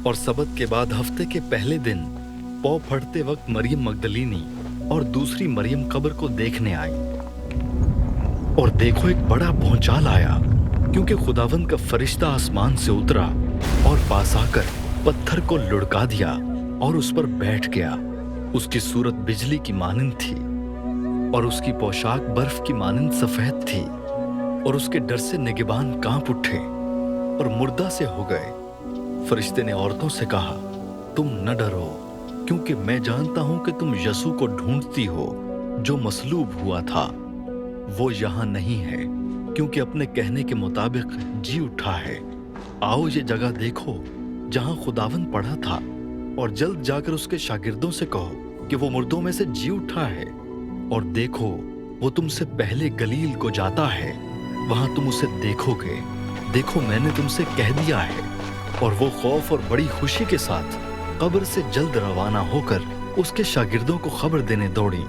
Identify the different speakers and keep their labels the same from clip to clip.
Speaker 1: اور سبت کے بعد ہفتے کے پہلے دن پاؤں پھٹتے وقت مریم مگدلینی اور دوسری مریم قبر کو دیکھنے آئی، اور دیکھو ایک بڑا بھونچال آیا، کیونکہ خداوند کا فرشتہ آسمان سے اترا اور پاس آ کر پتھر کو لڑکا دیا اور اس پر بیٹھ گیا۔ اس کی صورت بجلی کی مانند تھی اور اس کی پوشاک برف کی مانند سفید تھی، اور اس کے ڈر سے نگہبان کانپ اٹھے اور مردہ سے ہو گئے۔ فرشتے نے عورتوں سے کہا، تم نہ ڈرو، کیونکہ میں جانتا ہوں کہ تم یسوع کو ڈھونڈتی ہو جو مصلوب ہوا تھا۔ وہ یہاں نہیں ہے، کیونکہ اپنے کہنے کے مطابق جی اٹھا ہے۔ آؤ یہ جگہ دیکھو جہاں خداوند پڑا تھا، اور جلد جا کر اس کے شاگردوں سے کہو کہ وہ مردوں میں سے جی اٹھا ہے، اور دیکھو وہ تم سے پہلے گلیل کو جاتا ہے، وہاں تم اسے دیکھو گے۔ دیکھو میں نے تم سے کہہ دیا ہے۔ اور وہ خوف اور بڑی خوشی کے ساتھ قبر سے جلد روانہ ہو کر اس کے شاگردوں کو خبر دینے دوڑی۔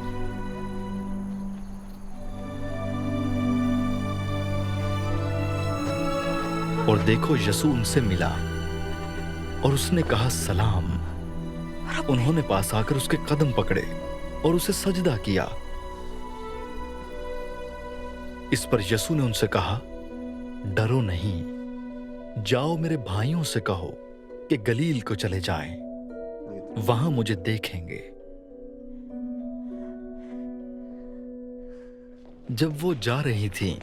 Speaker 1: اور دیکھو یسوع ان سے ملا اور اس نے کہا، سلام۔ انہوں نے پاس آ کر اس کے قدم پکڑے اور اسے سجدہ کیا۔ اس پر یسوع نے ان سے کہا، ڈرو نہیں، جاؤ میرے بھائیوں سے کہو کہ گلیل کو چلے جائیں، وہاں مجھے دیکھیں گے۔ جب وہ جا رہی تھیں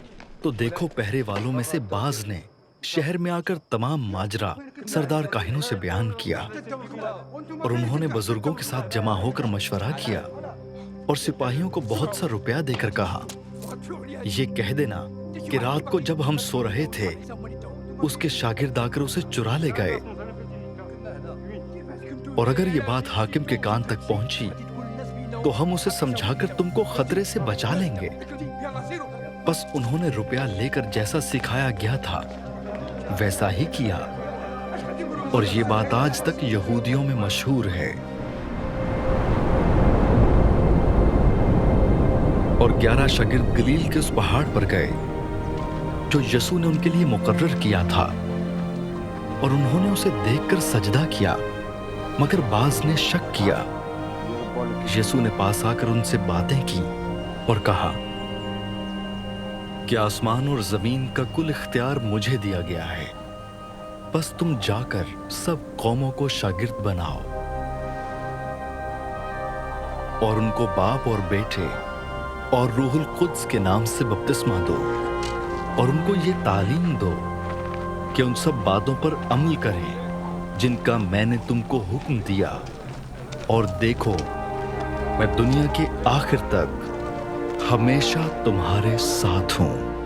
Speaker 1: تو دیکھو پہرے والوں میں سے بعض نے شہر میں آ کر تمام ماجرا سردار کاہنوں سے بیان کیا، اور انہوں نے بزرگوں کے ساتھ جمع ہو کر مشورہ کیا اور سپاہیوں کو بہت سا روپیہ دے کر کہا، یہ کہہ دینا کہ رات کو جب ہم سو رہے تھے اس کے شاگرد آ کر اسے چرا لے گئے، اور اگر یہ بات حاکم کے کان تک پہنچی تو ہم اسے سمجھا کر تم کو خطرے سے بچا لیں گے۔ بس انہوں نے روپیہ لے کر جیسا سکھایا گیا تھا ویسا ہی کیا، اور یہ بات آج تک یہودیوں میں مشہور ہے۔ اور 11 شاگرد گلیل کے اس پہاڑ پر گئے جو یسوع نے ان کے لیے مقرر کیا تھا، اور انہوں نے اسے دیکھ کر سجدہ کیا، مگر بعض نے شک کیا۔ یسوع نے پاس آ کر ان سے باتیں کی اور کہا کہ آسمان اور زمین کا کل اختیار مجھے دیا گیا ہے، بس تم جا کر سب قوموں کو شاگرد بناؤ، اور ان کو باپ اور بیٹے اور روح القدس کے نام سے بپتسمہ دو، اور ان کو یہ تعلیم دو کہ ان سب باتوں پر عمل کریں جن کا میں نے تم کو حکم دیا، اور دیکھو میں دنیا کے آخر تک ہمیشہ تمہارے ساتھ ہوں۔